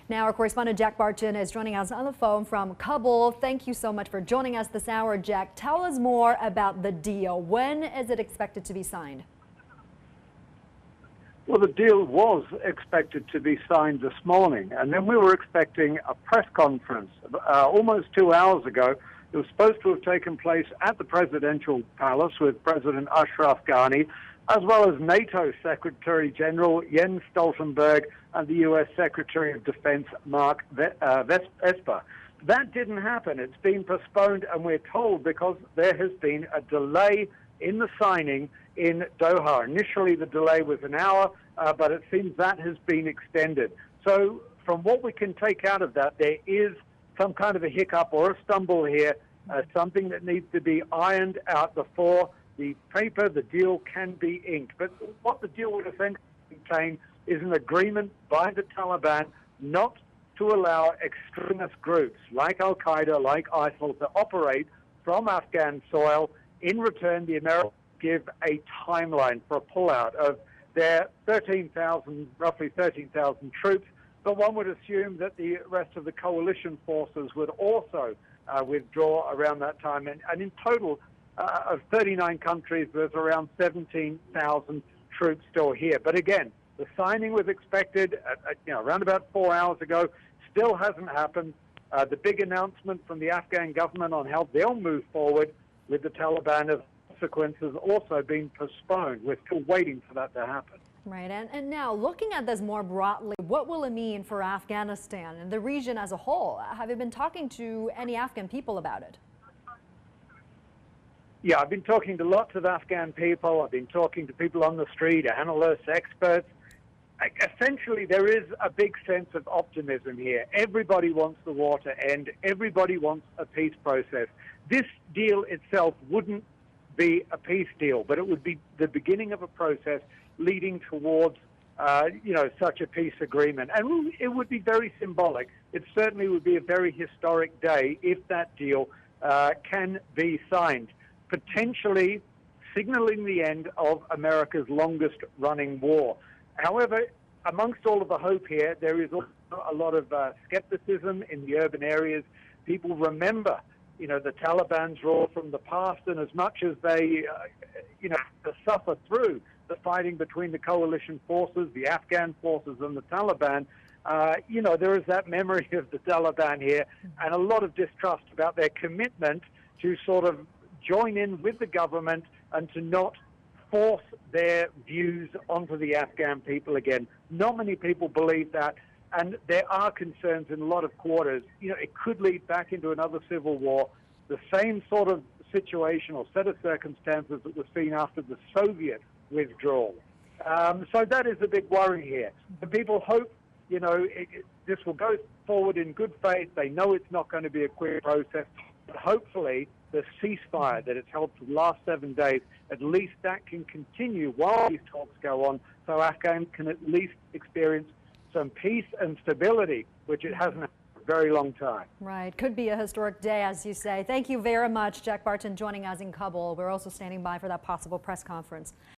Now, our correspondent Jack Barton is joining us on the phone from Kabul. Thank you so much for joining us this hour, Jack. Tell us more about the deal. When is it expected to be signed? Well, the deal was expected to be signed this morning, and then we were expecting a press conference almost 2 hours ago. It was supposed to have taken place at the presidential palace with President Ashraf Ghani, as well as NATO Secretary General Jens Stoltenberg and the U.S. Secretary of Defense Mark Esper. That didn't happen. It's been postponed, and we're told because there has been a delay in the signing in Doha. Initially, the delay was an hour, but it seems that has been extended. So from what we can take out of that, there is some kind of a hiccup or a stumble here, something that needs to be ironed out before the paper, the deal can be inked. But what the deal would essentially contain is an agreement by the Taliban not to allow extremist groups like Al-Qaeda, like ISIL, to operate from Afghan soil. In return, the Americans give a timeline for a pullout of their roughly 13,000 troops. But one would assume that the rest of the coalition forces would also withdraw around that time. And in total, of 39 countries, there's around 17,000 troops still here. But again, the signing was expected around about 4 hours ago. Still hasn't happened. The big announcement from the Afghan government on how they'll move forward with the Taliban as consequences also been postponed. We're still waiting for that to happen. Right, and now looking at this more broadly, what will it mean for Afghanistan and the region as a whole? Have you been talking to any Afghan people about it? Yeah, I've been talking to lots of Afghan people. I've been talking to people on the street, analysts, experts. Essentially, there is a big sense of optimism here. Everybody wants the war to end. Everybody wants a peace process. This deal itself wouldn't be a peace deal, but it would be the beginning of a process leading towards, such a peace agreement. And it would be very symbolic. It certainly would be a very historic day if that deal can be signed, potentially signaling the end of America's longest-running war. However, amongst all of the hope here, there is also a lot of skepticism in the urban areas. People remember the Taliban's rule from the past, and as much as they, suffer through the fighting between the coalition forces, the Afghan forces, and the Taliban, there is that memory of the Taliban here, and a lot of distrust about their commitment to sort of join in with the government and to not force their views onto the Afghan people again. Not many people believe that. And there are concerns in a lot of quarters. It could lead back into another civil war, the same sort of situation or set of circumstances that was seen after the Soviet withdrawal. So that is a big worry here. The people hope, this will go forward in good faith. They know it's not going to be a quick process. But hopefully, the ceasefire that it's held for the last 7 days, at least that can continue while these talks go on, so Afghan can at least experience some peace and stability, which it hasn't had for a very long time. Right. Could be a historic day, as you say. Thank you very much, Jack Barton, joining us in Kabul. We're also standing by for that possible press conference.